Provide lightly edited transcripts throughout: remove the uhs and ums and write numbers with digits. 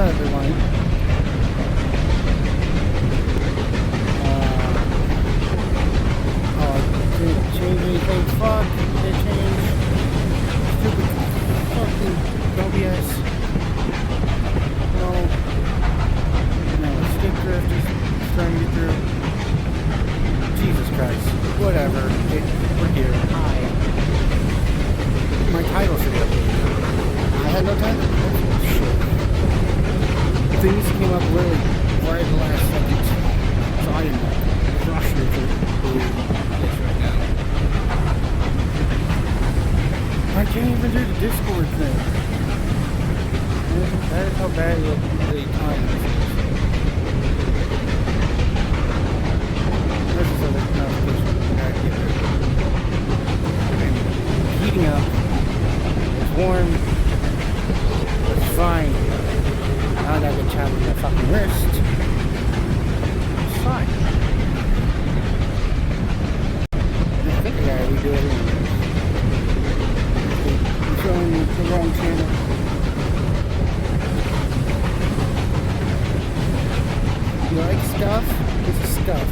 everyone. Didn't change anything. Fuck. Did change. Stupid fucking OBS. No, skip drift is trying to get through. Jesus Christ. Whatever. We're here. Hi. My title should be updated. I had no time to shit. Things came up really right at the last second. So I didn't rush it to believe this right now. I can't even do the Discord thing. That is how bad the time is. There's this other notification I gotta get rid of. Heating up. It's warm. It's fine. Now I gotta get chopped in the fucking wrist. It's fine. I think I gotta redo it anyway. I'm showing you the wrong channel. You like stuff? This is stuff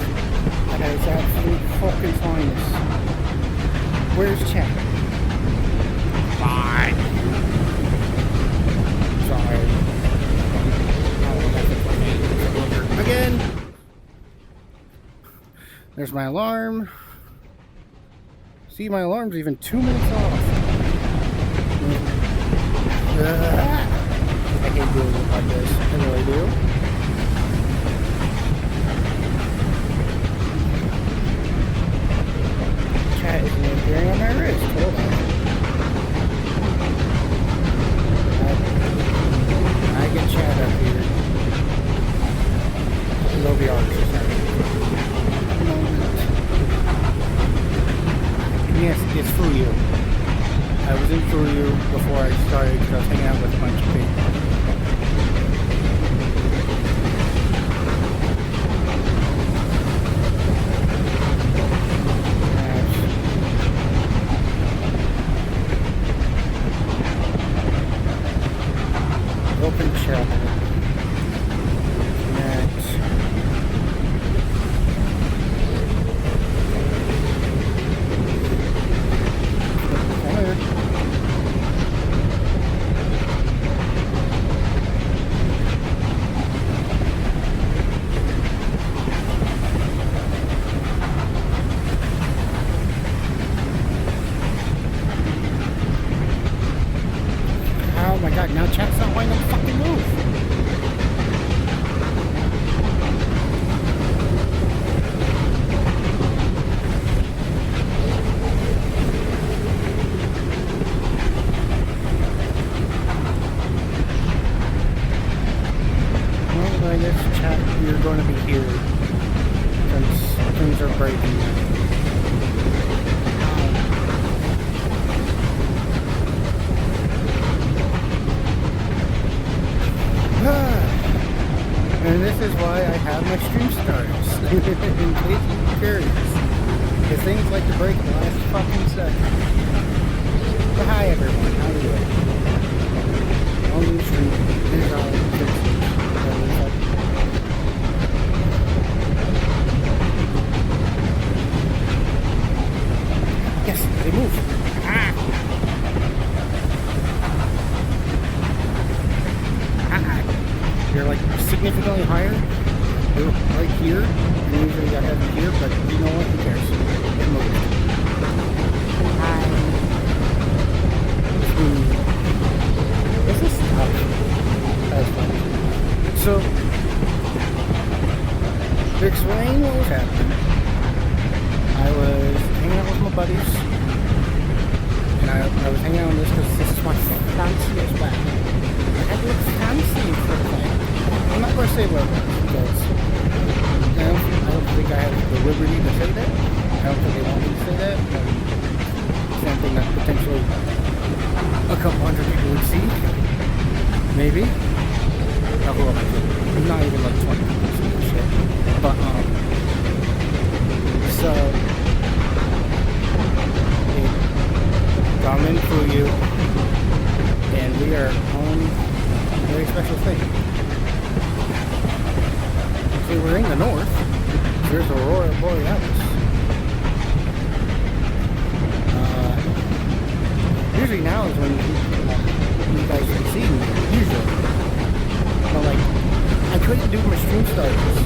that has absolute fucking finest. Where's chat? Bye. Sorry. Again. There's my alarm. See, my alarm's even 2 minutes off. I hate doing it like this. I really do. Chat isn't appearing on my wrist. Hold on. I get chat up here. It'll be artists. Yes, it's Fuyu. I was in Fuyu before I started because I was hanging out with a bunch of people. Open chat. Next. Oh my god, now chat's not wanting to fucking move. Well, I guess chat, you're going to be here since things are breaking now. And this is why I have my stream starts, in case you're curious. Because things like to break the last fucking second. But hi everyone, how are you doing? On the stream, here's all the yes, they move. You're like significantly higher. You're right here. And usually I have you here, but you know what? Who cares? It moves. Hi. This is tough. That's funny. So, to explain what was happening, I was hanging out with my buddies. And I was hanging out on this because this is my fanciest bag. I look fancy for the thing. I'm not going to say what it was because I don't think I have the liberty to say that. I don't think they want me to say that. But something that potentially a couple hundred people would see. Maybe. Not who am I kidding? Not even like 20 people see this shit. But, so, Ramen Fuyu, and we are on a very special thing. See, we're in the north. There's Aurora Borealis. Usually now is when you guys can see me. Usually. But like, I couldn't do my stream starters.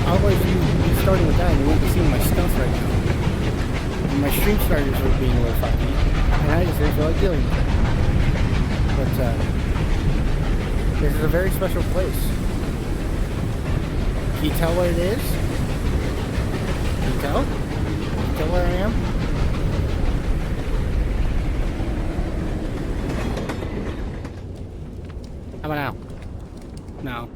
Otherwise, you starting with that and you won't be seeing my stuff right now. And my stream starters were being a little funky. And I just didn't feel like dealing with it. But, this is a very special place. Can you tell what it is? Can you tell? Can you tell where I am? How about now? No.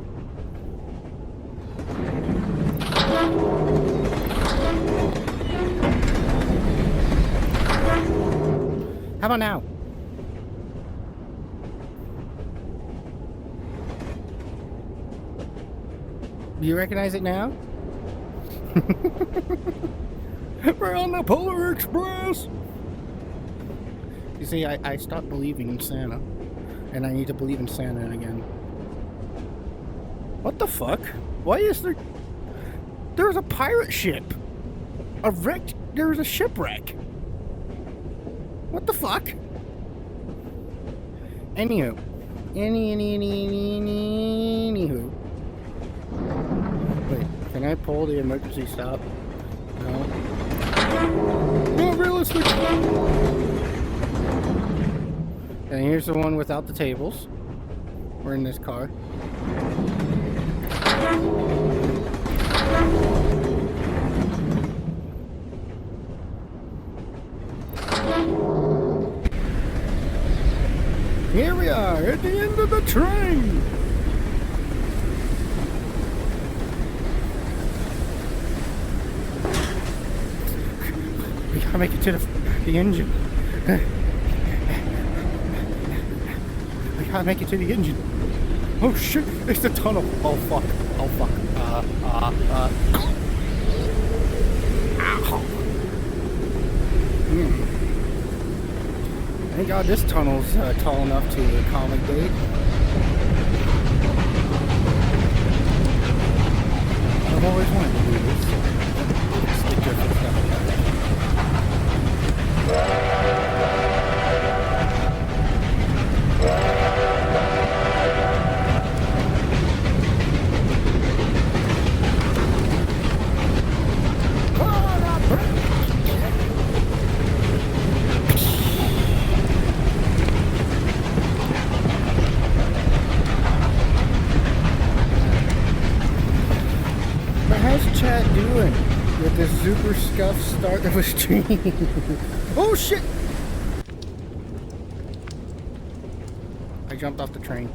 How about now? Do you recognize it now? We're on the Polar Express! You see, I stopped believing in Santa. And I need to believe in Santa again. What the fuck? Why is there... There's a pirate ship! There's a shipwreck! What the fuck? Anywho. Anywho. Wait, can I pull the emergency stop? No. Not realistic! And here's the one without the tables. We're in this car. Here we are at the end of the train. We gotta make it to the engine. We gotta make it to the engine. Oh shit, it's the tunnel. Oh fuck. Oh fuck. Ow. Thank God this tunnel's tall enough to accommodate. I've always wanted to do this. Stick different stuff. Chat doing with this super scuffed start of a stream? Oh shit! I jumped off the train.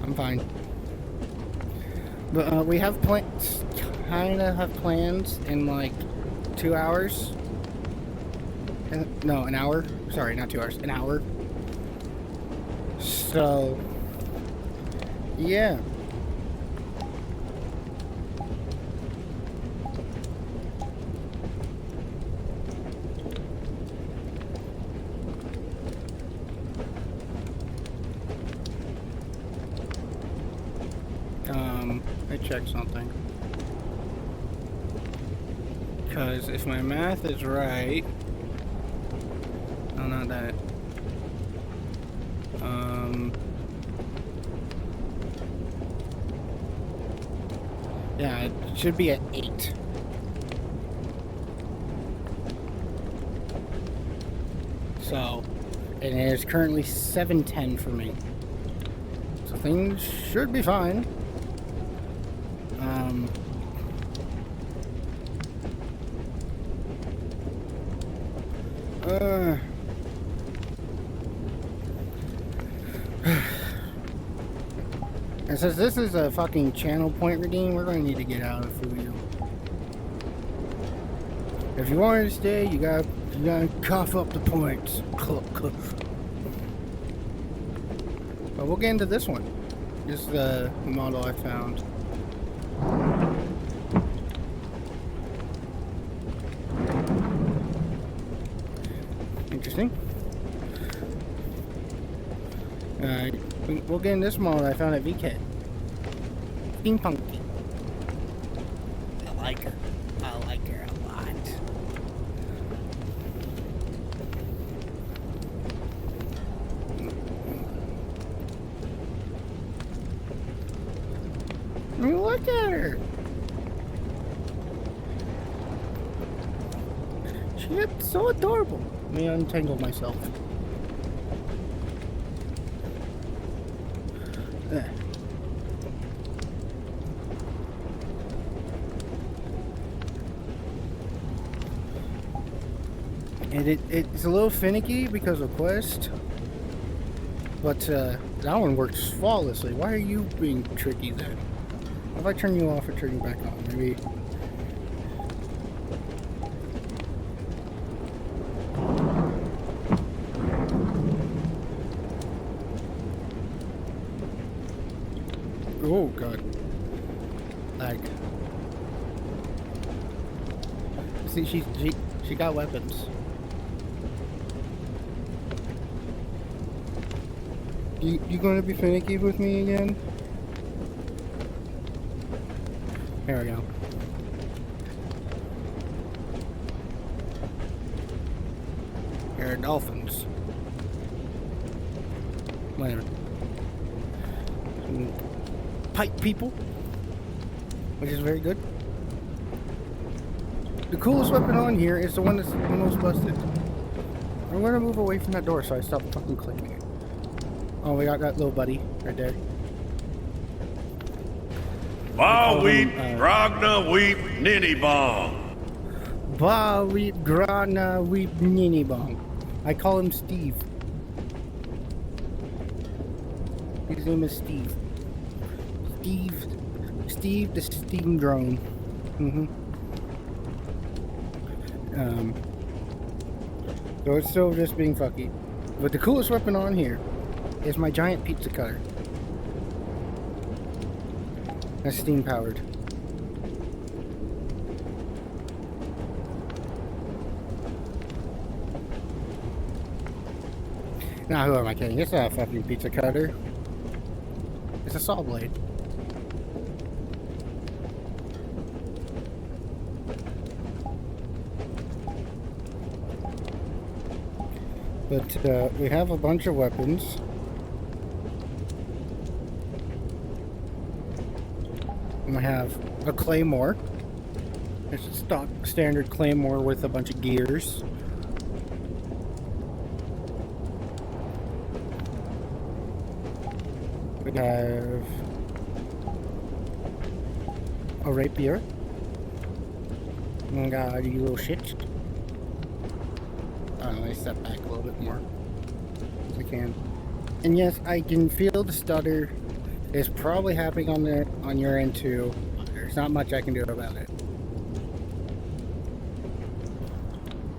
I'm fine. But we have plans, kinda have plans in like 2 hours. No, an hour. Sorry, not 2 hours. An hour. So, yeah. Check something, because if my math is right, no, not that. Yeah, it should be at 8. So, and it is currently 7:10 for me. So things should be fine. And since this is a fucking channel point redeem, we're going to need to get out of Fuyu. If you wanted to stay, you gotta cough up the points. But we'll get into this one. This is the model I found. Interesting. Alright, we'll get in this model I found at VCAT. steampunky. I like her. I like her a lot. I mean, look at her. She's so adorable. Let me untangle myself. And it's a little finicky because of Quest, but that one works flawlessly. Why are you being tricky then? If I turn you off or turn you back on, maybe. Oh god. Lag. See, she got weapons. You gonna be finicky with me again? There we go. There are dolphins. Whatever. Pipe people, which is very good. The coolest weapon on here is the one that's the most busted. I'm gonna move away from that door so I stop fucking clicking it. Oh, we got that little buddy right there. Ba weep, grogna weep, ninny bong. Ba weep, grogna weep, ninny bong. I call him Steve. His name is Steve. Steve the steam drone. So it's still just being fucky. But the coolest weapon on here is my giant pizza cutter. That's steam powered. Now who am I kidding? It's not a fucking pizza cutter. It's a saw blade. But we have a bunch of weapons. And we have a claymore. It's a stock standard claymore with a bunch of gears. We have a rapier. Oh god, you little shit. Let me step back a little bit more as I can. And yes, I can feel the stutter. It's probably happening on your end too. There's not much I can do about it.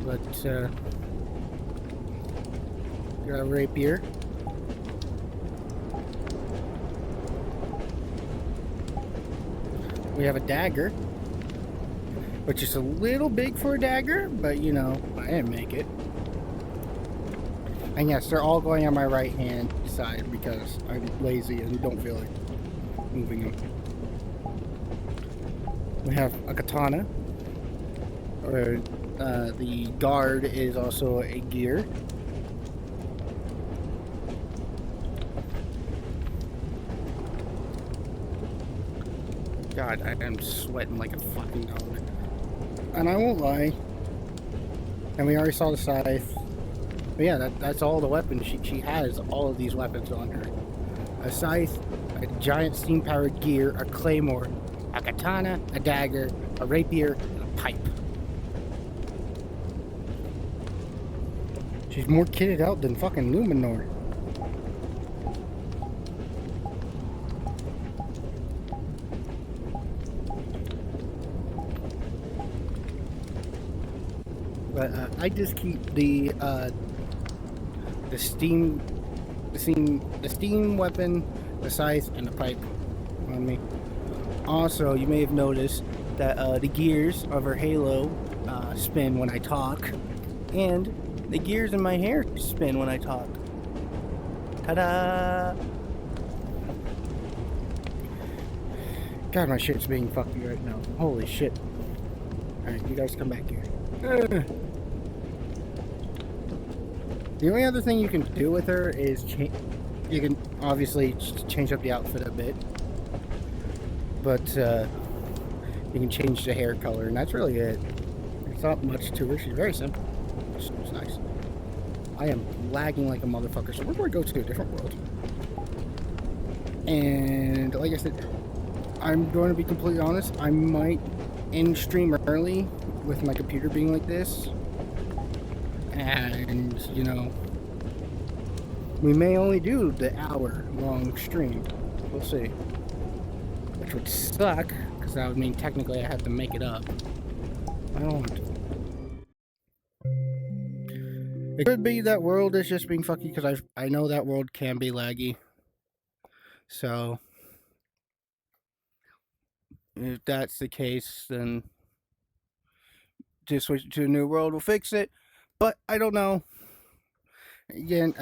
But got a rapier. We have a dagger, which is a little big for a dagger, but you know, I didn't make it. And yes, they're all going on my right hand side because I'm lazy and don't feel like moving them. We have a katana, or the guard is also a gear. God, I am sweating like a fucking dog. And I won't lie. And we already saw the scythe. But yeah, that's all the weapons. She has all of these weapons on her. A scythe, a giant steam-powered gear, a claymore, a katana, a dagger, a rapier, and a pipe. She's more kitted out than fucking Numenor. But I just keep the steam weapon, the scythe, and the pipe on me. Also, you may have noticed that the gears of her halo spin when I talk, and the gears in my hair spin when I talk. Ta-da! God, my shit's being fucky right now. Holy shit. Alright, you guys come back here. The only other thing you can do with her is you can obviously change up the outfit a bit. But you can change the hair color, and that's really it. It's not much to her. She's very simple. It's nice. I am lagging like a motherfucker, so we're going to go to a different world. And like I said, I'm going to be completely honest. I might end stream early with my computer being like this. And, you know, we may only do the hour-long stream. We'll see. Which would suck, because that would mean technically I have to make it up. I don't want to. It could be that world is just being fucky, because I know that world can be laggy. So, if that's the case, then just switch to a new world will fix it. But I don't know. Again,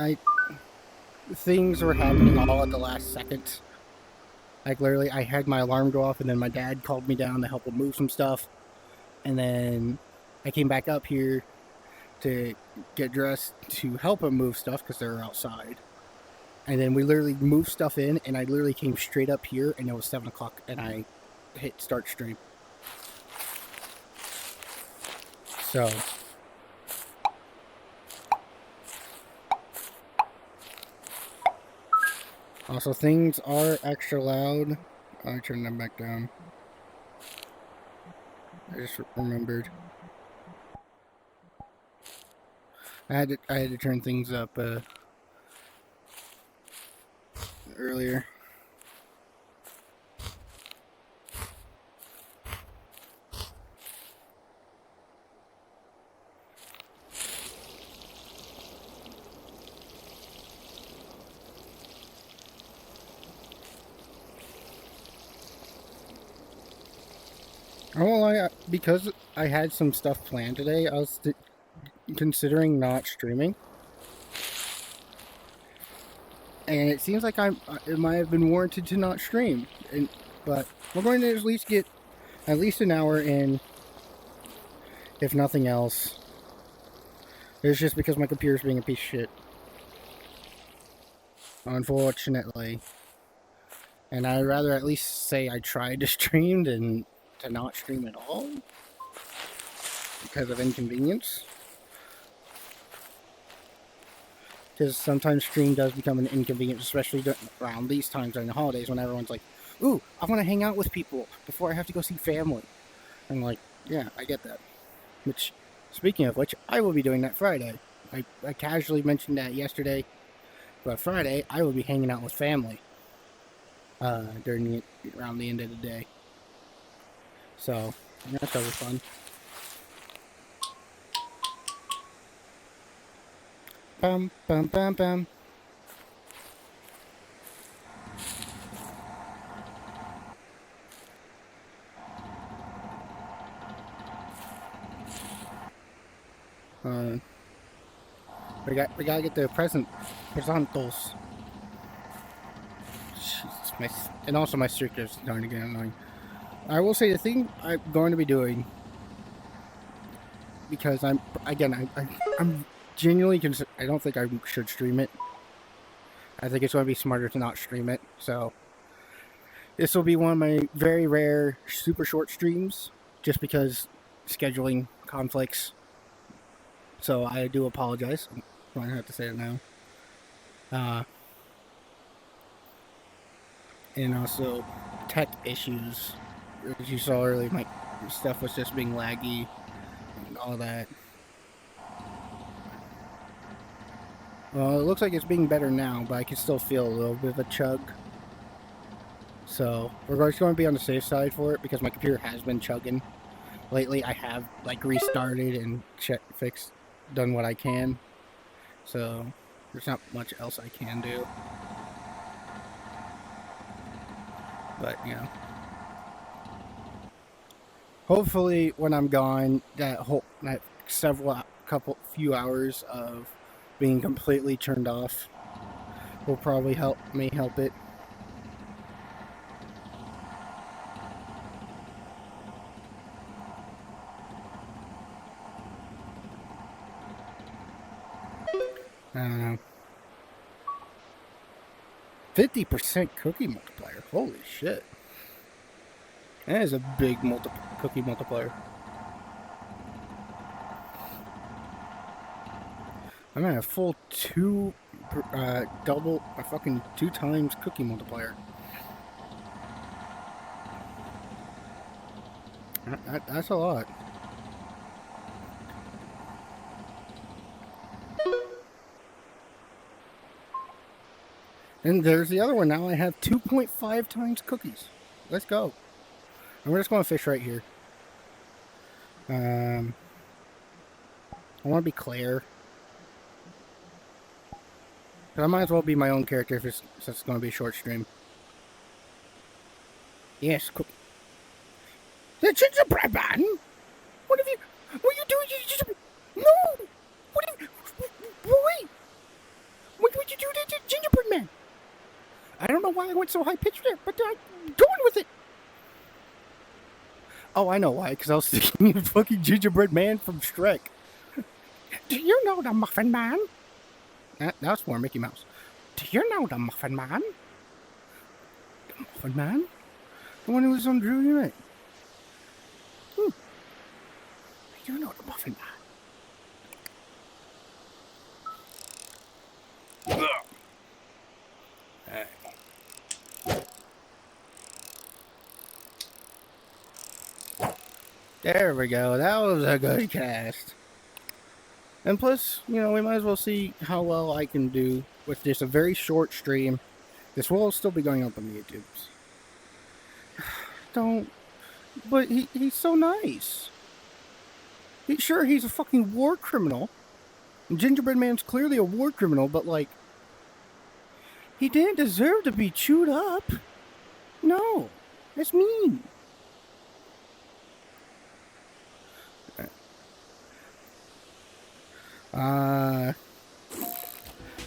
things were happening all at the last second. Like, literally, I had my alarm go off, and then my dad called me down to help him move some stuff. And then I came back up here to get dressed to help him move stuff, because they were outside. And then we literally moved stuff in, and I literally came straight up here, and it was 7 o'clock, and I hit start stream. So... also, things are extra loud. I turned them back down. I just remembered. I had to turn things up earlier. Well, because I had some stuff planned today, I was considering not streaming. And it seems like it might have been warranted to not stream. But we're going to at least get at least an hour in, if nothing else. It's just because my computer's being a piece of shit. Unfortunately. And I'd rather at least say I tried to stream than to not stream at all. Because of inconvenience. Because sometimes stream does become an inconvenience, especially around these times during the holidays when everyone's like, ooh, I want to hang out with people before I have to go see family. I'm like, yeah, I get that. Which, speaking of which, I will be doing that Friday. I casually mentioned that yesterday, but Friday I will be hanging out with family around the end of the day. So, that's always fun. Bum, bum, bum, bum. We gotta get the presentos. Jesus, and also my streaker's starting to get annoying. I will say the thing I'm going to be doing, because I'm genuinely I don't think I should stream it. I think it's going to be smarter to not stream it. So this will be one of my very rare super short streams, just because scheduling conflicts. So I do apologize. I don't have to say it now. And also tech issues. As you saw earlier, my stuff was just being laggy and all that. Well, it looks like it's being better now, but I can still feel a little bit of a chug. So we're just going to be on the safe side for it, because my computer has been chugging. Lately I have like restarted and done what I can. So there's not much else I can do. But, you know. Hopefully when I'm gone, that few hours of being completely turned off will probably help it. I don't know. 50% cookie multiplier. Holy shit. That is a big cookie multiplier. I'm at a full double, a fucking 2 times cookie multiplier. That's a lot. And there's the other one. Now I have 2.5 times cookies. Let's go. And we're just going to fish right here. I want to be Claire. But I might as well be my own character if it's going to be a short stream. Yes, cookie. The gingerbread man? What are you doing? No! Wait! What would you do to the gingerbread man? I don't know why I went so high-pitched there, but I'm going with it. Oh, I know why, because I was thinking of fucking gingerbread man from Shrek. Do you know the Muffin Man? That's more Mickey Mouse. Do you know the Muffin Man? The Muffin Man? The one who was on Drew Unit. Do you know the Muffin Man? There we go. That was a good cast. And plus, you know, we might as well see how well I can do with just a very short stream. This will still be going up on the YouTubes. Don't. But he's so nice. Sure, he's a fucking war criminal. Gingerbread Man's clearly a war criminal, but like, he didn't deserve to be chewed up. No, that's mean.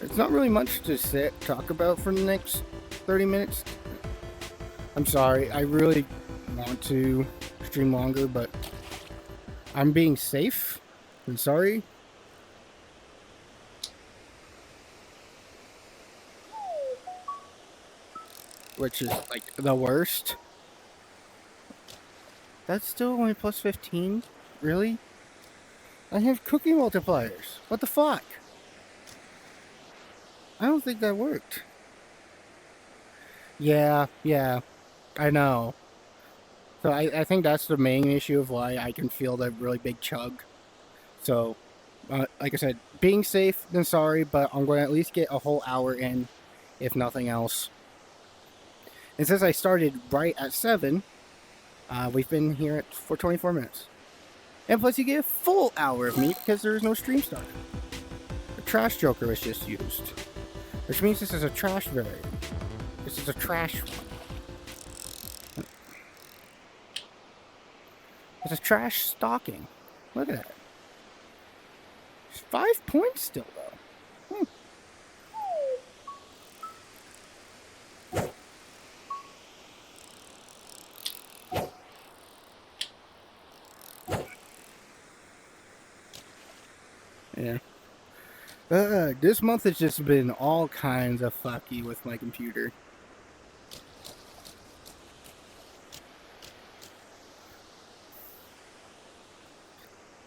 It's not really much to talk about for the next 30 minutes. I'm sorry, I really want to stream longer, but I'm being safe. I'm sorry. Which is like the worst. That's still only plus 15? Really? I have cookie multipliers. What the fuck? I don't think that worked. Yeah, I know. So I think that's the main issue of why I can feel that really big chug. So, like I said, being safe, then sorry, but I'm going to at least get a whole hour in, if nothing else. And since I started right at 7, we've been here for 24 minutes. And plus you get a full hour of me because there is no stream start. The trash joker was just used. Which means this is a trash variant. This is a trash one. It's a trash stocking. Look at that. It's 5 points still though. Yeah. This month has just been all kinds of fucky with my computer.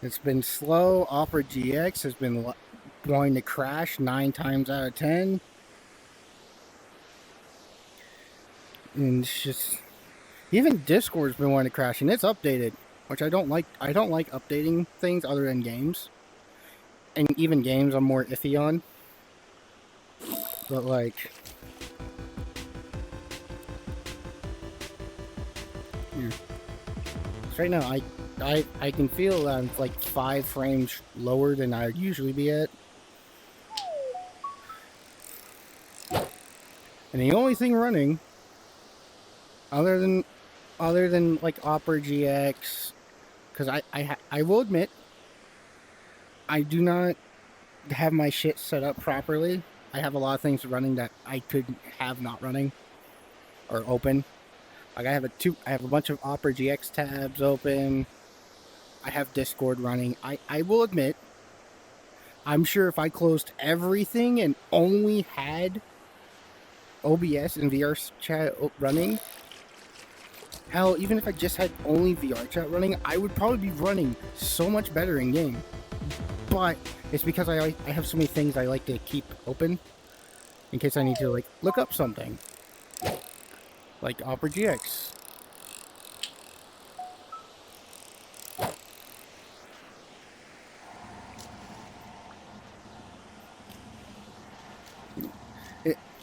It's been slow. Opera GX has been going to crash 9 times out of 10. And it's just... Even Discord's been wanting to crash, and it's updated. Which I don't like. I don't like updating things other than games. And even games I'm more iffy on. But like... Yeah. So right now, I can feel I'm like 5 frames lower than I'd usually be at. And the only thing running, other than like Opera GX, because I will admit, I do not have my shit set up properly. I have a lot of things running that I could have not running or open. Like I have a bunch of Opera GX tabs open. I have Discord running. I will admit I'm sure if I closed everything and only had OBS and VR chat running, hell, even if I just had only VR chat running, I would probably be running so much better in game. But it's because I have so many things I like to keep open in case I need to like look up something, like Opera GX.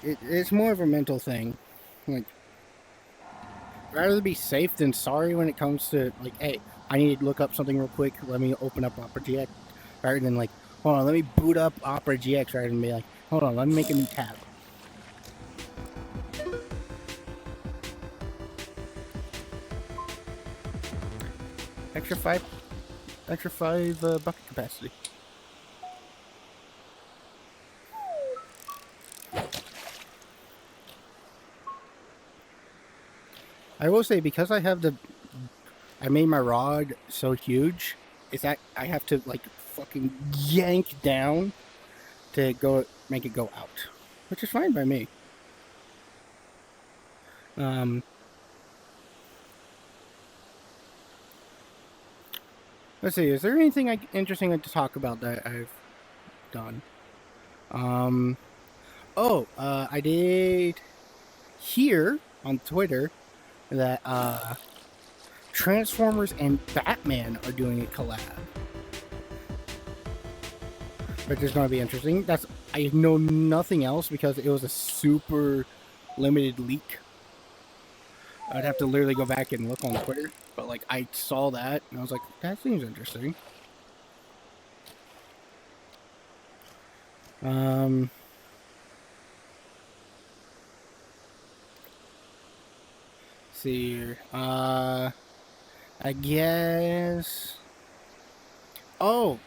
It's more of a mental thing. Like, rather be safe than sorry when it comes to, like, hey, I need to look up something real quick. Let me open up Opera GX. Rather than, like, hold on, let me boot up Opera GX. Rather than be like, hold on, let me make a new tab. Extra five bucket capacity. I will say, because I made my rod so huge, is that I have to like fucking yank down to make it go out, which is fine by me. Let's see, is there anything interesting to talk about that I've done? I did hear on Twitter that Transformers and Batman are doing a collab, which is going to be interesting. I know nothing else because it was a super limited leak. I'd have to literally go back and look on Twitter, but like I saw that and I was like, that seems interesting. See here. I guess. Oh.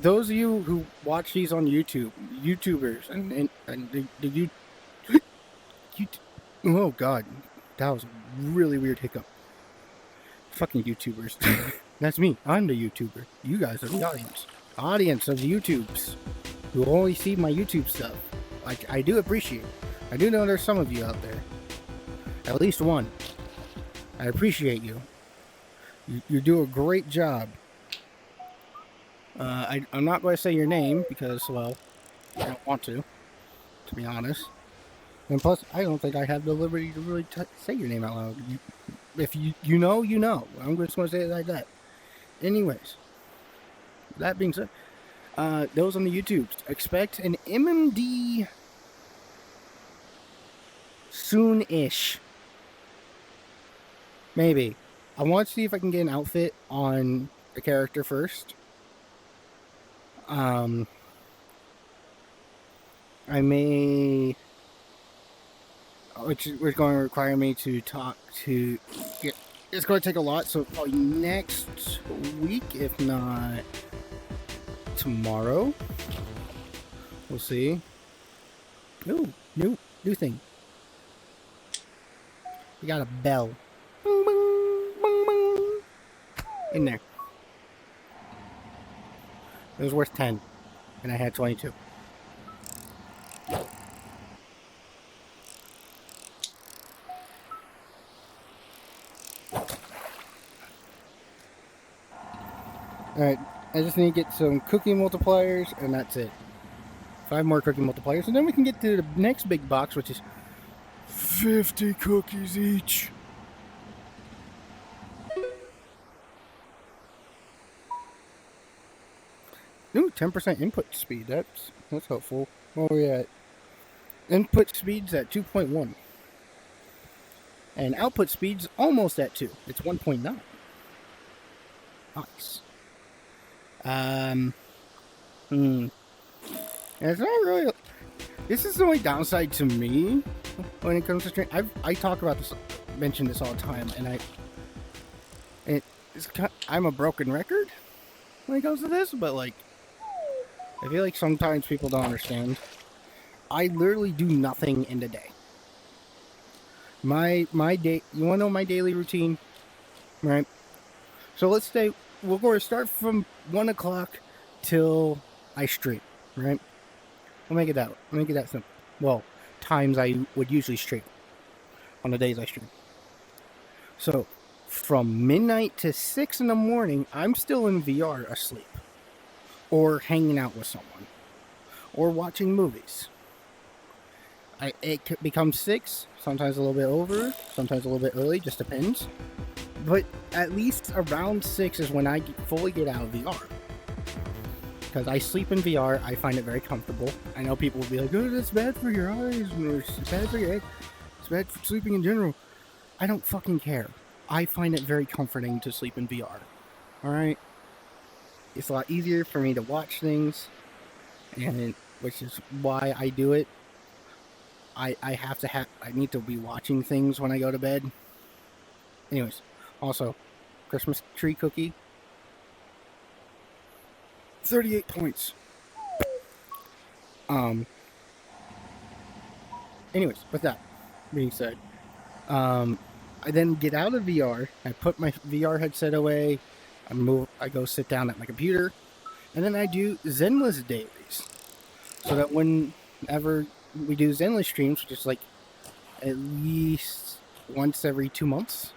Those of you who watch these on YouTubers, and the oh god, that was a really weird hiccup. Fucking YouTubers. That's me. I'm the YouTuber. You guys are the audience of YouTubes who only see my YouTube stuff. I do appreciate. I do know there's some of you out there. At least one. I appreciate you. You do a great job. I'm not going to say your name because, well, I don't want to be honest. And plus, I don't think I have the liberty to really say your name out loud. If you know, you know. I'm just going to say it like that. Anyways, that being said, those on the YouTubes, expect an MMD soon-ish. Maybe. I want to see if I can get an outfit on the character first. I may, which is going to require me to talk to, it's going to take a lot, so probably next week, if not tomorrow. We'll see. Ooh, new thing. We got a bell. Bing, bing, bing, bing. In there. It was worth 10, and I had 22. Alright, I just need to get some cookie multipliers, and that's it. 5 more cookie multipliers, and then we can get to the next big box, which is 50 cookies each. Ooh, 10% input speed. That's helpful. Where are we at? Input speed's at 2.1. And output speed's almost at 2. It's 1.9. Nice. It's not really. This is the only downside to me when it comes to stream. I talk about this, mention this all the time, and I'm a broken record when it comes to this, but like, I feel like sometimes people don't understand. I literally do nothing in the day. My day. You want to know my daily routine, right? So let's say we're going to start from 1 o'clock till I stream, right? I'll make it that simple. Well, times I would usually stream on the days I stream. So from midnight to 6 in the morning, I'm still in VR asleep, or hanging out with someone, or watching movies. It becomes 6, sometimes a little bit over, sometimes a little bit early, just depends. But at least around 6 is when I fully get out of VR. Because I sleep in VR, I find it very comfortable. I know people will be like, oh, that's bad for your eyes, or it's bad for your head, it's bad for sleeping in general. I don't fucking care. I find it very comforting to sleep in VR. Alright? It's a lot easier for me to watch things, and which is why I do it. I need to be watching things when I go to bed. Anyways, also, Christmas tree cookie. 38 points. Anyways, with that being said, I then get out of VR, I put my VR headset away, I go sit down at my computer, and then I do Zenless dailies. So that whenever we do Zenless streams, which is like at least once every 2 months,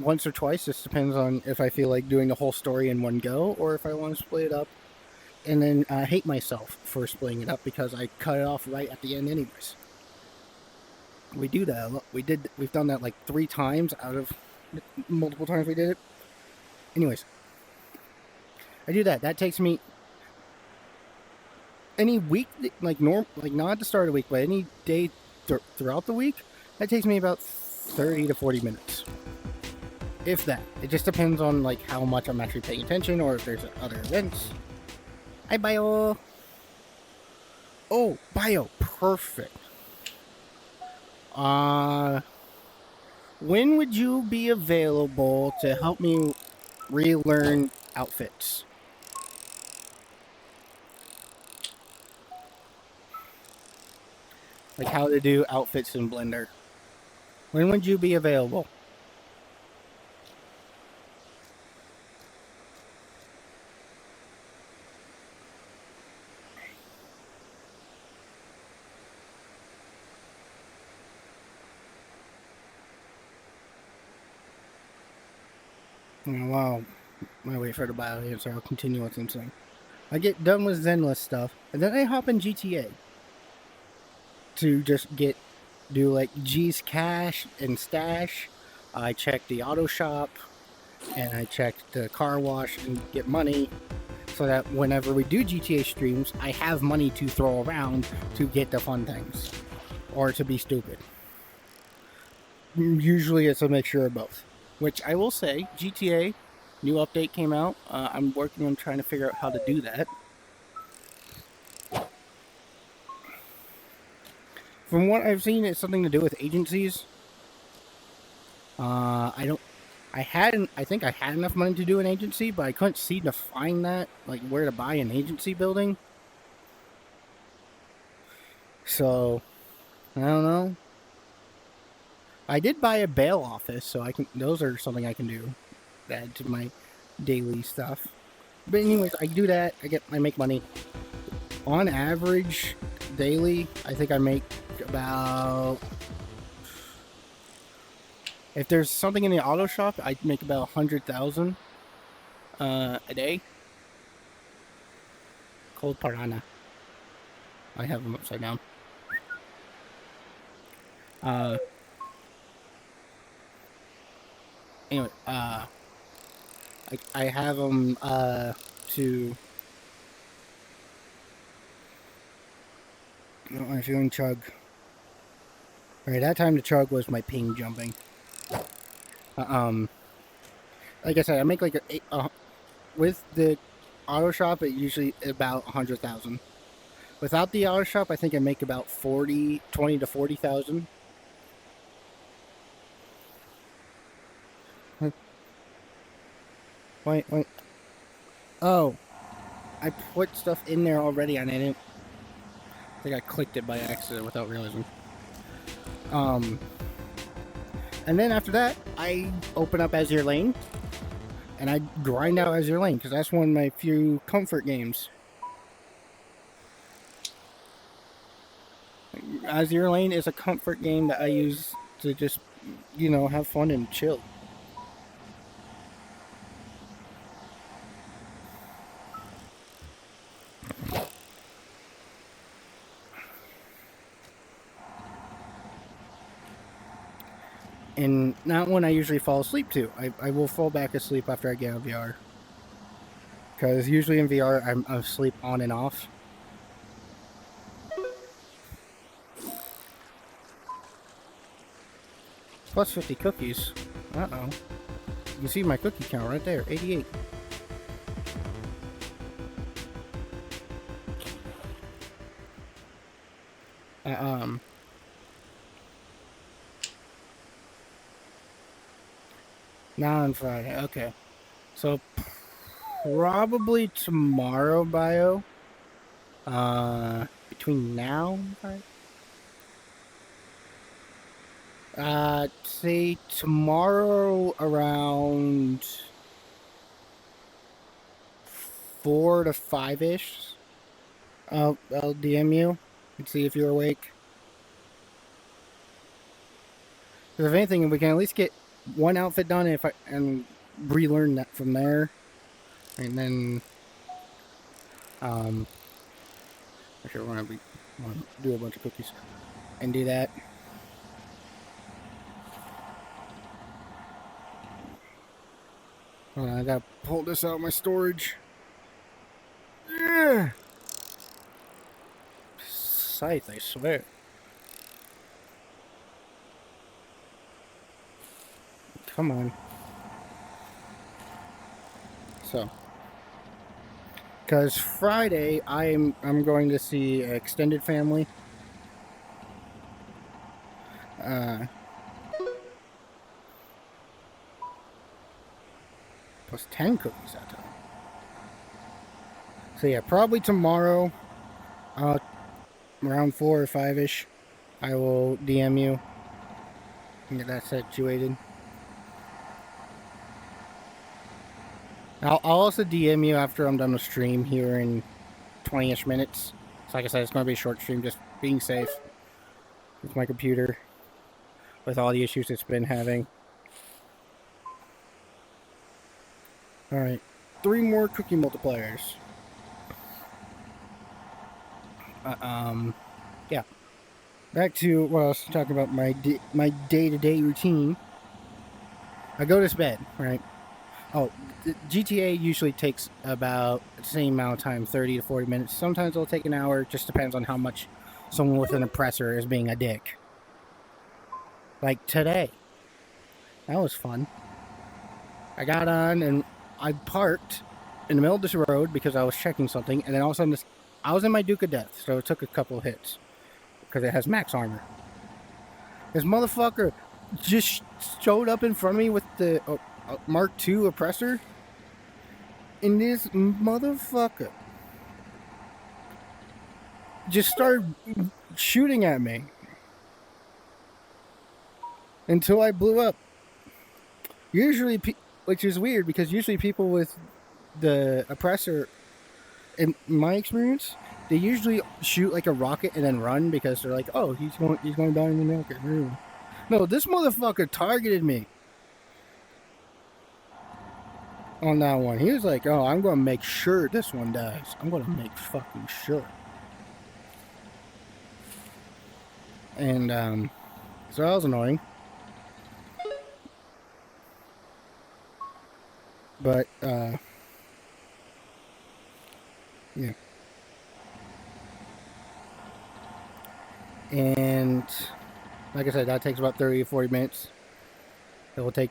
once or twice, just depends on if I feel like doing the whole story in one go, or if I want to split it up. And then I hate myself for splitting it up because I cut it off right at the end anyways. We do that a lot. We've done that like 3 times out of multiple times we did it. Anyways, I do that. That takes me any week, like not at the start of the week, but any day throughout the week, that takes me about 30 to 40 minutes. If that. It just depends on like how much I'm actually paying attention, or if there's other events. Hi, Bio. Oh, Bio, perfect. When would you be available to help me relearn outfits? Like how to do outfits in Blender. When would you be available? Wow. I wait for the bio answer. I'll continue what's insane. I get done with Zenless stuff, and then I hop in GTA to just do like G's cash and stash. I check the auto shop, and I check the car wash and get money, so that whenever we do GTA streams, I have money to throw around to get the fun things, or to be stupid. Usually it's a mixture of both. Which I will say, GTA, new update came out. I'm working on trying to figure out how to do that. From what I've seen, it's something to do with agencies. I think I had enough money to do an agency, but I couldn't seem to find that, like where to buy an agency building. So, I don't know. I did buy a bail office, so those are something I can do. Add to my daily stuff. But anyways, I do that, I make money. On average, daily, I think I make about... If there's something in the auto shop, I make about 100,000 a day. Cold Piranha. I have them upside down. Anyway, I have them to... I'm feeling chug. Alright, that time the chug was my ping jumping. Like I said, I make like with the auto shop, it usually about 100,000. Without the auto shop, I think I make about 20 to 40,000. Wait. Oh, I put stuff in there already, and I think I clicked it by accident without realizing. And then after that, I open up Azure Lane, and I grind out Azure Lane, because that's one of my few comfort games. Azure Lane is a comfort game that I use to just, you know, have fun and chill. And not one I usually fall asleep to. I will fall back asleep after I get out of VR. Because usually in VR, I'm asleep on and off. Plus 50 cookies. Uh-oh. You can see my cookie count right there, 88. Now on Friday, okay. So, probably tomorrow, Bio. Between now and Friday? Say tomorrow around 4 to 5-ish. I'll DM you and see if you're awake. Because if anything, we can at least get one outfit done and relearn that from there. And then, actually, I want to do a bunch of cookies and do that. Hold on, I gotta pull this out of my storage. Yeah. Scythe, I swear. Come on. So, because Friday I'm going to see Extended Family. Plus 10 cookies that time. So yeah, probably tomorrow, around 4 or 5-ish, I will DM you and get that situated. I'll also DM you after I'm done with stream here in 20-ish minutes. So like I said, it's going to be a short stream, just being safe with my computer, with all the issues it's been having. Alright, 3 more cookie multipliers. Yeah. Back to what I was talking about, my day-to-day routine. I go to bed, right? Oh, GTA usually takes about the same amount of time, 30 to 40 minutes. Sometimes it'll take an hour. It just depends on how much someone with an oppressor is being a dick. Like today. That was fun. I got on and I parked in the middle of this road because I was checking something, and then all of a sudden I was in my Duke of Death, so it took a couple of hits because it has max armor. This motherfucker just showed up in front of me with the Mark II oppressor, and this motherfucker just started shooting at me until I blew up. Usually, which is weird because usually people with the oppressor, in my experience, they usually shoot like a rocket and then run because they're like, oh, he's going down in the rocket. No, this motherfucker targeted me on that one. He was like, oh, I'm going to make sure this one dies. I'm going to make fucking sure. And, so that was annoying. But, yeah. And, like I said, that takes about 30 to 40 minutes. It will take,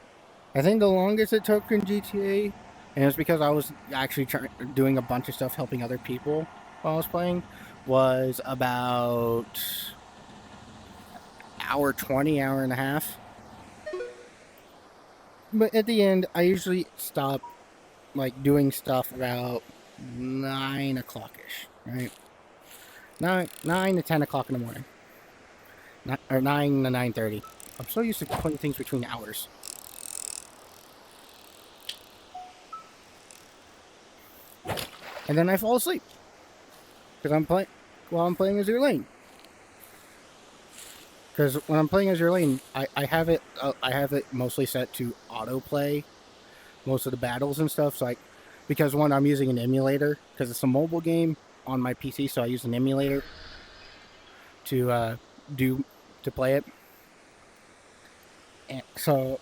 I think the longest it took in GTA, and it's because I was actually doing a bunch of stuff helping other people while I was playing, was about hour 20, hour and a half. But at the end, I usually stop, like, doing stuff about 9 o'clock-ish, right? 9 to 10 o'clock in the morning. Or 9 to 9:30. I'm so used to putting things between hours. And then I fall asleep. Because I'm playing Azure Lane. Because when I'm playing Azure Lane, I have it mostly set to autoplay most of the battles and stuff. So because one, I'm using an emulator because it's a mobile game on my PC, so I use an emulator to play it. And so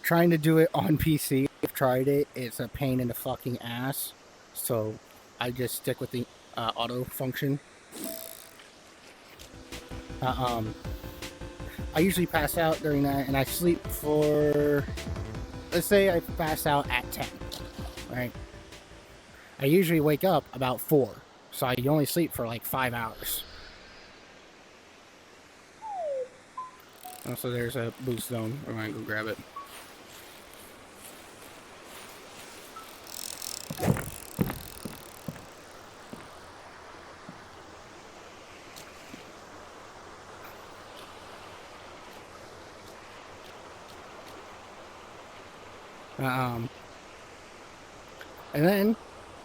trying to do it on PC, I've tried it. It's a pain in the fucking ass. So I just stick with the auto function. I usually pass out during that, and I sleep for, let's say I pass out at 10, right? I usually wake up about 4, so I only sleep for like 5 hours. Also, there's a boost zone. We're gonna go grab it. And then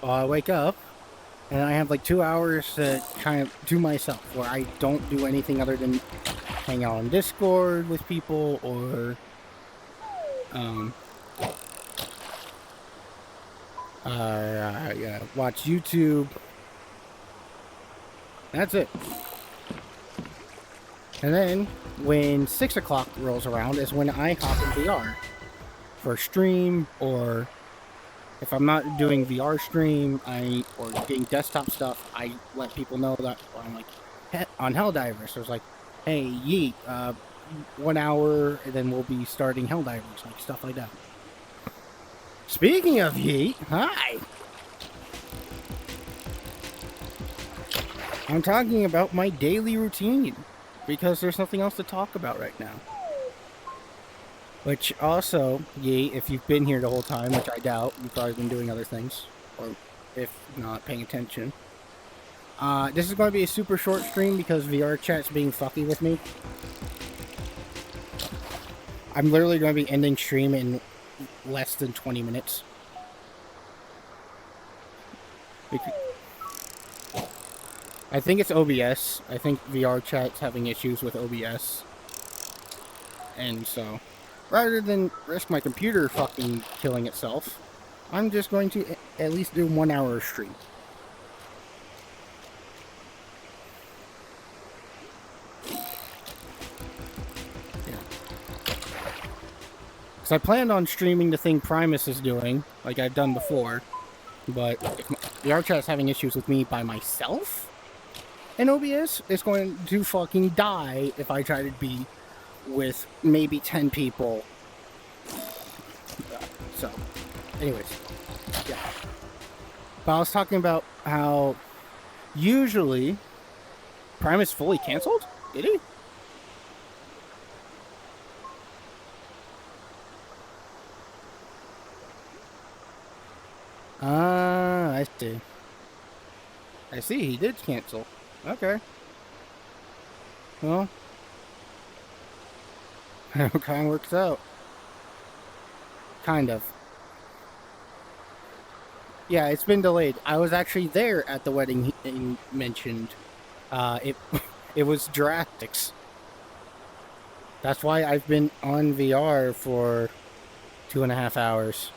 I wake up, and I have like 2 hours to kind of to myself, where I don't do anything other than hang out on Discord with people or watch YouTube. That's it. And then when 6 o'clock rolls around is when I hop in VR for stream, or if I'm not doing VR stream or doing desktop stuff, I let people know that I'm like on Helldivers. So it's like, hey, yeet, 1 hour, and then we'll be starting Helldivers, like stuff like that. Speaking of yeet, hi. I'm talking about my daily routine because there's nothing else to talk about right now. Which also, yeet, if you've been here the whole time, which I doubt, you've probably been doing other things, or if not paying attention. This is going to be a super short stream because VR chat's being fucky with me. I'm literally going to be ending stream in less than 20 minutes. I think it's OBS. I think VR chat's having issues with OBS. And so, rather than risk my computer fucking killing itself, I'm just going to at least do 1 hour of stream. I planned on streaming the thing Primus is doing, like I've done before, but if VR chat's having issues with me by myself, and OBS is going to fucking die if I try to be with maybe 10 people. So, anyways, yeah. But I was talking about how usually Primus fully canceled? Did he? I see. I see, he did cancel. Okay. Well, it kind of works out. Kind of. Yeah, it's been delayed. I was actually there at the wedding he mentioned. It was Jurassics. That's why I've been on VR for 2.5 hours.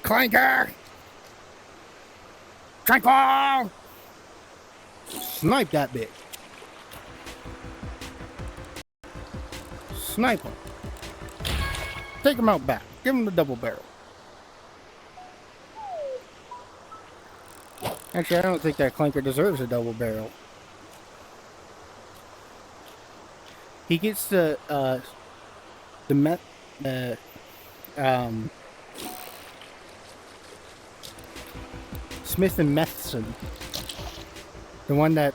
Clanker! Tranquil! Snipe that bitch. Snipe him. Take him out back. Give him the double barrel. Actually, I don't think that Clanker deserves a double barrel. He gets the Smith & Methson. The one that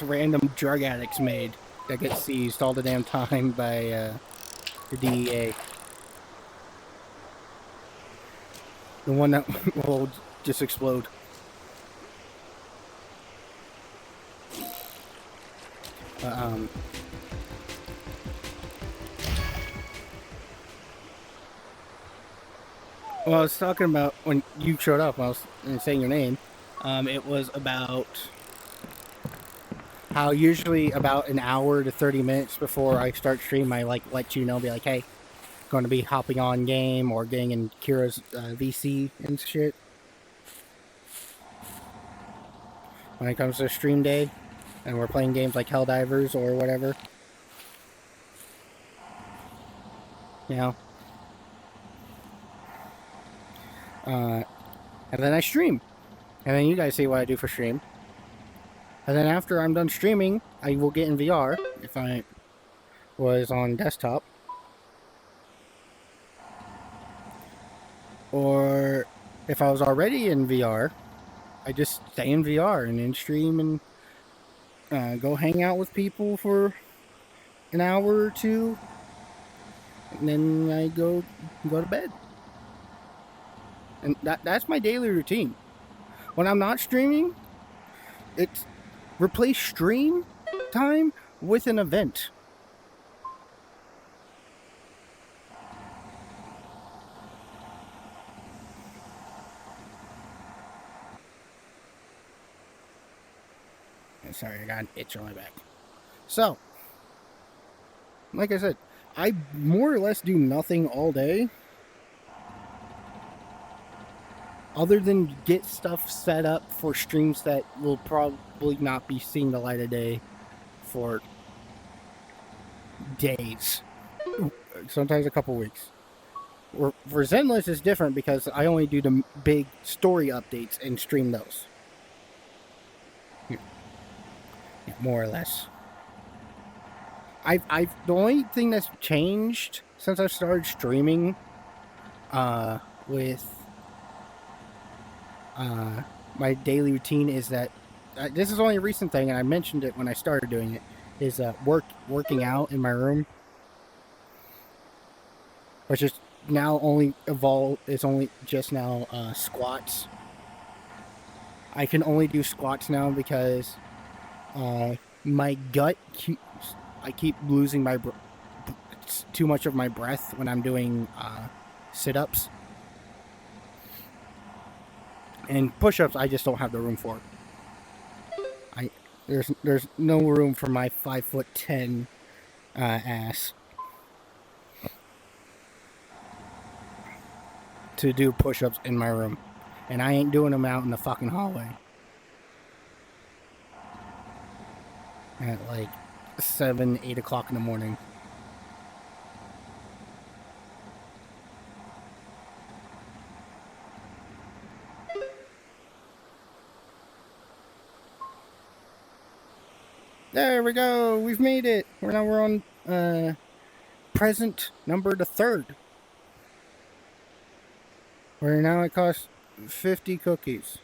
random drug addicts made that gets seized all the damn time by the DEA. The one that will just explode. But, well, I was talking about when you showed up, I was saying your name. It was about how usually about an hour to 30 minutes before I start stream, I like let you know, be like, hey, going to be hopping on game or getting in Kira's VC and shit. When it comes to stream day, and we're playing games like Helldivers or whatever, you know. And then I stream, and then you guys see what I do for stream. And then after I'm done streaming, I will get in VR if I was on desktop. Or if I was already in VR, I just stay in VR and then stream and go hang out with people for an hour or two. And then I go to bed. And that's my daily routine. When I'm not streaming, it's replace stream time with an event. Sorry, I got an itch on my back. So, like I said, I more or less do nothing all day. Other than get stuff set up for streams that will probably not be seeing the light of day for days. Sometimes a couple weeks. For Zenless, it's different because I only do the big story updates and stream those. Yeah, more or less. The only thing that's changed since I started streaming with my daily routine is that this is only a recent thing, and I mentioned it when I started doing it, is working out in my room, which is now only just now squats. I can only do squats now because my gut I keep losing too much of my breath when I'm doing sit-ups. And push-ups, I just don't have the room for. There's no room for my 5'10" ass to do push-ups in my room, and I ain't doing them out in the fucking hallway at like 7, 8 o'clock in the morning. There we go. We've made it. We're on present number the 3rd. Where now it costs 50 cookies.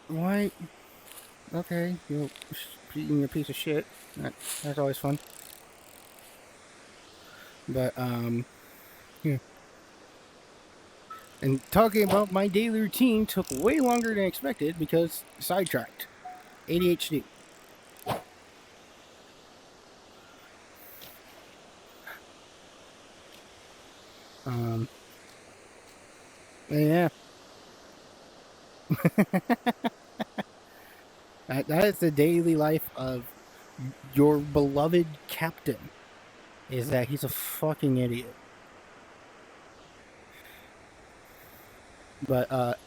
Why? Okay, you're eating a piece of shit. That's always fun. But, yeah. And talking about my daily routine took way longer than expected because sidetracked. ADHD. Yeah. That is the daily life of your beloved captain. Is that he's a fucking idiot. But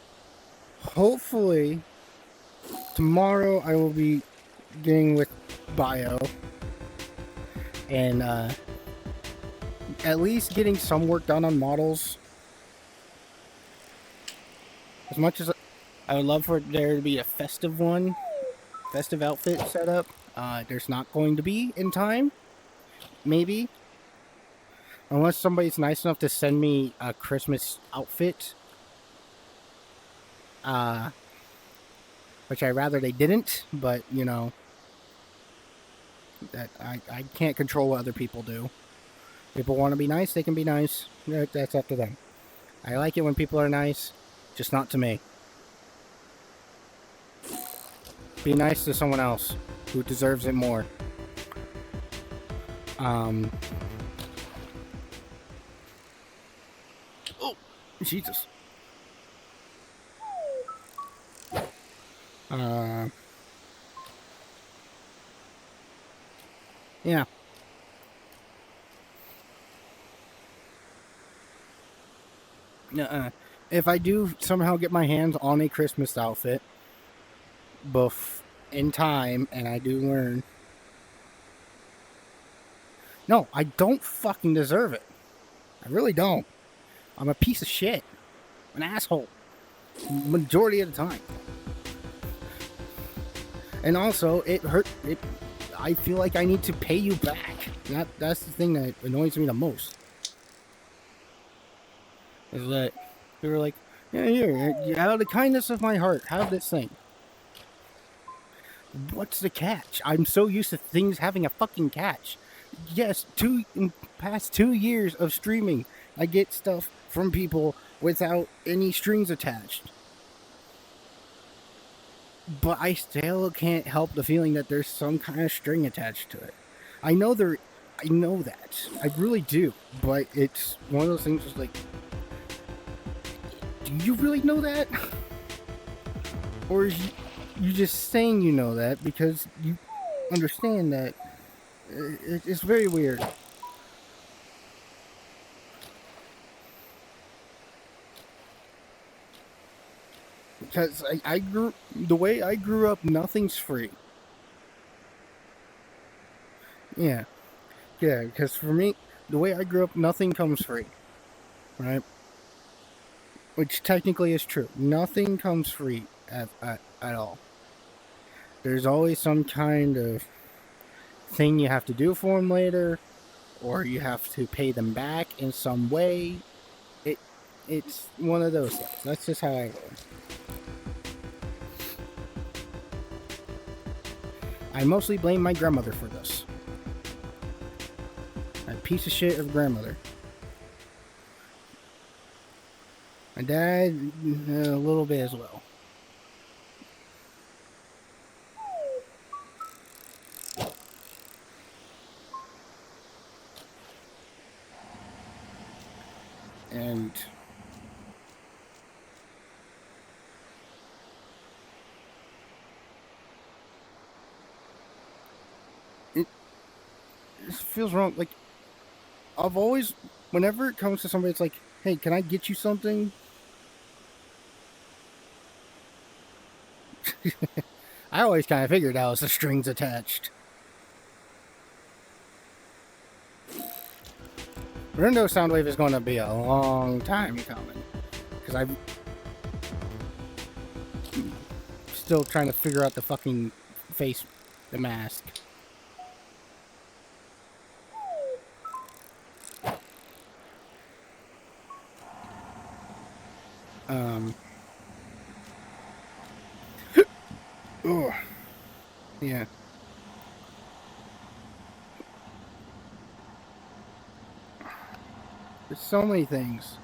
hopefully tomorrow I will be getting with Bio and at least getting some work done on models. As much as I would love for there to be a festive outfit set up, there's not going to be in time. Maybe. Unless somebody's nice enough to send me a Christmas outfit. Which I rather they didn't, but you know, that I can't control what other people do. People want to be nice, they can be nice. That's up to them. I like it when people are nice, just not to me. Be nice to someone else who deserves it more. Oh, Jesus. Yeah. If I do somehow get my hands on a Christmas outfit in time, and I do learn, no, I don't fucking deserve it. I really don't. I'm a piece of shit. An asshole. Majority of the time. And also, I feel like I need to pay you back. That's the thing that annoys me the most. Is that they were like, yeah, here, out of the kindness of my heart, have this thing. What's the catch? I'm so used to things having a fucking catch. Yes, in past 2 years of streaming, I get stuff from people without any strings attached. But I still can't help the feeling that there's some kind of string attached to it. I know that. I really do. But it's one of those things just like, do you really know that? Or is you just saying you know that because you understand that it's very weird. Because the way I grew up, nothing's free. Yeah, because for me, the way I grew up, nothing comes free. Right? Which technically is true. Nothing comes free at all. There's always some kind of thing you have to do for them later, or you have to pay them back in some way. It's one of those things. That's just how I roll. I mostly blame my grandmother for this. A piece of shit of grandmother. My dad, a little bit as well. And it feels wrong. Like, I've always, whenever it comes to somebody, it's like, hey, can I get you something? I always kind of figured that was the strings attached. Rindo Soundwave is going to be a long time coming. Because I'm still trying to figure out the fucking face, the mask. Oh, yeah. There's so many things.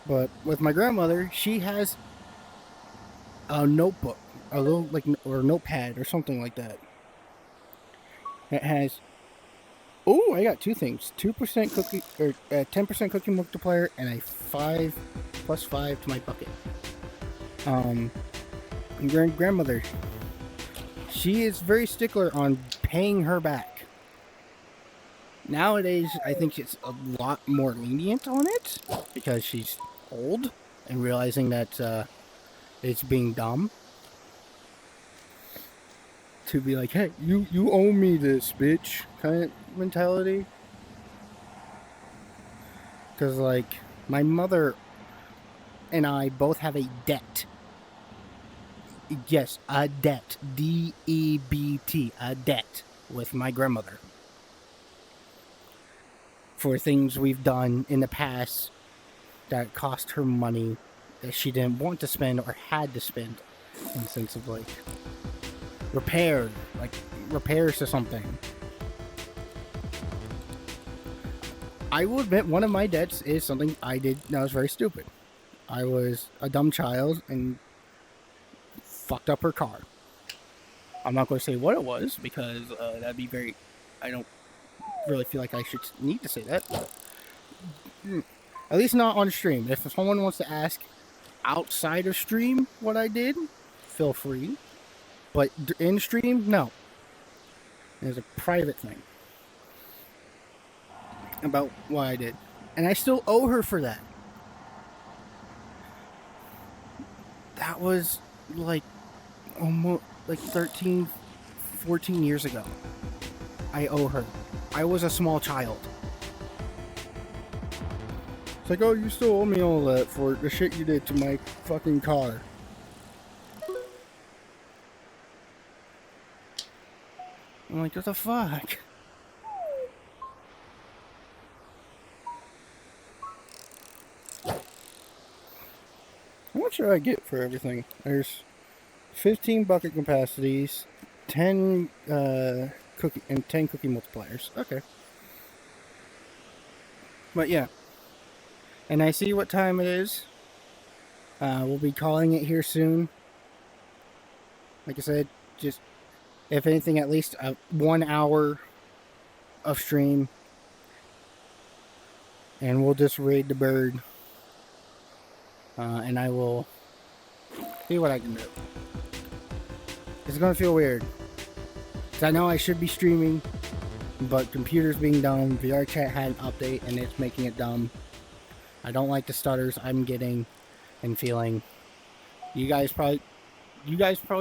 But with my grandmother, she has a notebook, a little or notepad or something like that. It has. Oh, I got two things: 2% cookie or 10% cookie multiplier, and a 5+5 to my bucket. Grandmother, she is very stickler on paying her back. Nowadays, I think it's a lot more lenient on it because she's old and realizing that it's being dumb to be like, hey, you owe me this, bitch, kind of mentality. Because, like, my mother and I both have a debt. Yes, a debt. D-E-B-T. A debt with my grandmother. For things we've done in the past that cost her money that she didn't want to spend or had to spend. In the sense of, like, repairs to something. I will admit one of my debts is something I did that was very stupid. I was a dumb child and fucked up her car. I'm not going to say what it was because that'd be very. I don't really feel like I should need to say that. But, at least not on stream. If someone wants to ask outside of stream what I did, feel free. But in stream, no. It's a private thing about what I did. And I still owe her for that. That was like almost like 13, 14 years ago. I owe her. I was a small child. It's like, oh, you still owe me all that for the shit you did to my fucking car. I'm like, what the fuck? How much should I get for everything? There's 15 bucket capacities, 10 cookie and 10 cookie multipliers. Okay. But yeah. And I see what time it is. We'll be calling it here soon. Like I said, just if anything, at least 1 hour of stream. And we'll just raid the bird. And I will see what I can do. It's gonna feel weird. 'Cause I know I should be streaming, but computer's being dumb. VR chat had an update and it's making it dumb. I don't like the stutters I'm getting and feeling. You guys probably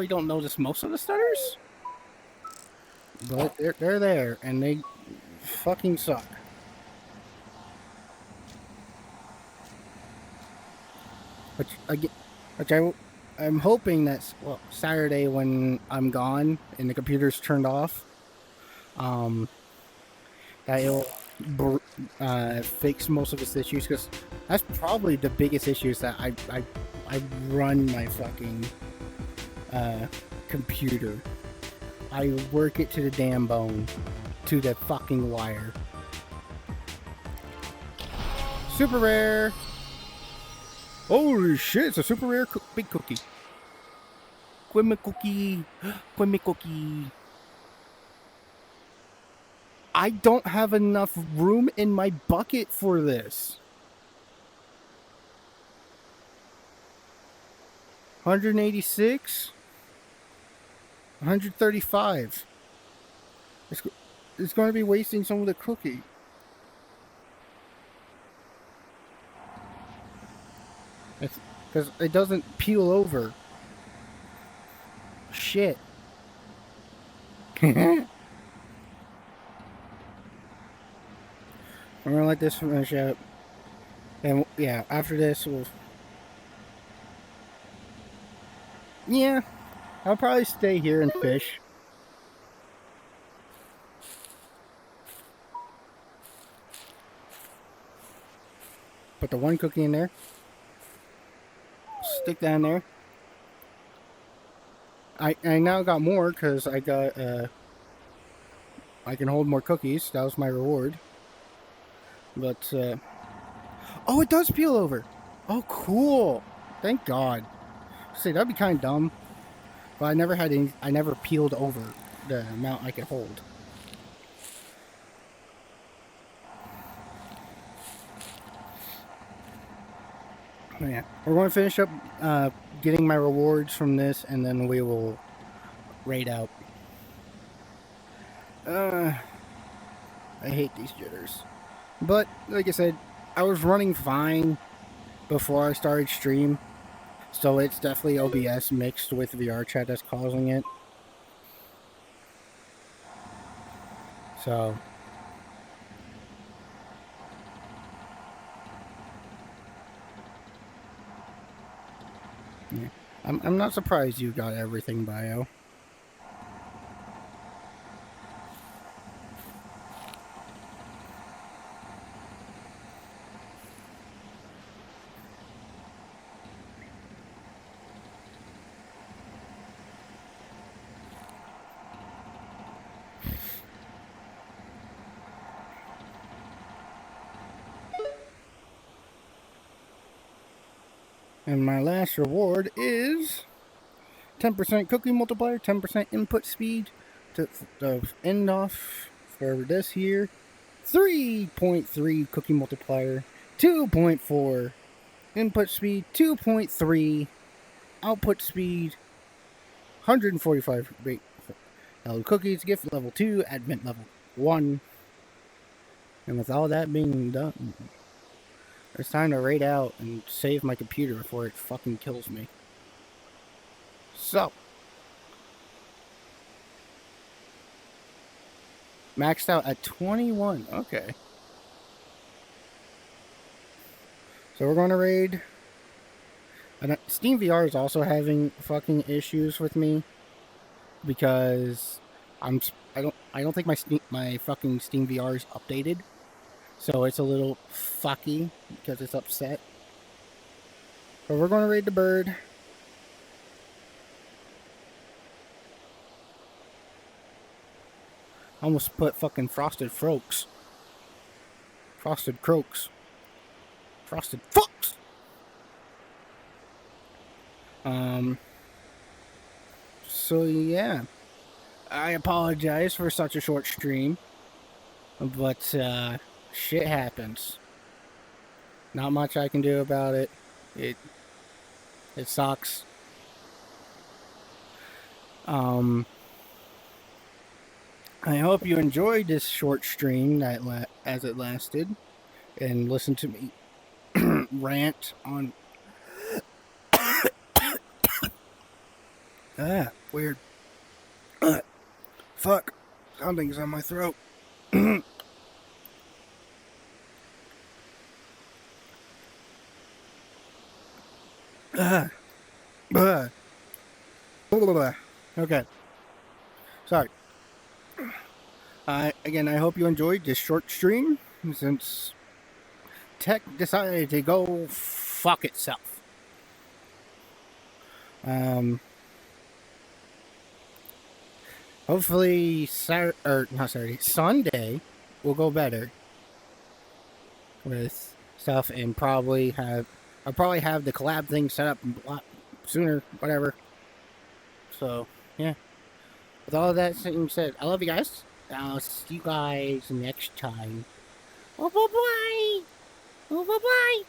don't notice most of the stutters, but they're there and they fucking suck. I'm hoping that Saturday when I'm gone and the computer's turned off, that it'll fix most of its issues, because that's probably the biggest issues that I run my fucking computer. I work it to the damn bone, to the fucking wire. Super rare. Holy shit, it's a super rare big cookie. Gimme cookie. Gimme cookie. I don't have enough room in my bucket for this. 186? 135. It's going to be wasting some of the cookie. Because it doesn't peel over. Shit. We're gonna let this finish up. And yeah, after this we'll... Yeah, I'll probably stay here and fish. Put the one cookie in there. Stick that in there. I now got more because I got I can hold more cookies. That was my reward. But oh, it does peel over. Oh, cool! Thank God. See, that'd be kind of dumb. But I never peeled over the amount I could hold. Yeah, we're going to finish up getting my rewards from this, and then we will raid out. I hate these jitters. But, like I said, I was running fine before I started stream. So it's definitely OBS mixed with VR chat that's causing it. So... yeah. I'm not surprised you got everything, Bio. And my last reward is 10% cookie multiplier, 10% input speed to end off for this here. 3.3 cookie multiplier, 2.4 input speed, 2.3 output speed, 145 Hello Cookies, gift level 2, advent level 1. And with all that being done, it's time to raid out and save my computer before it fucking kills me. So, maxed out at 21. Okay. So we're going to raid. Steam VR is also having fucking issues with me because I don't think my fucking Steam VR is updated. So it's a little fucky because it's upset. But we're going to raid the bird. I almost put fucking Frosted Croaks. Frosted Croaks. Frosted Fucks! So yeah. I apologize for such a short stream. But, shit happens. Not much I can do about it. It sucks. I hope you enjoyed this short stream as it lasted, and listened to me rant on. Weird. Fuck, something's on my throat. Okay. Sorry. Again, I hope you enjoyed this short stream, since tech decided to go fuck itself. Hopefully Sunday will go better with stuff, and I'll probably have the collab thing set up a lot sooner, whatever. So, yeah. With all of that being said, I love you guys. I'll see you guys next time. Oh, bye-bye! Oh, bye-bye!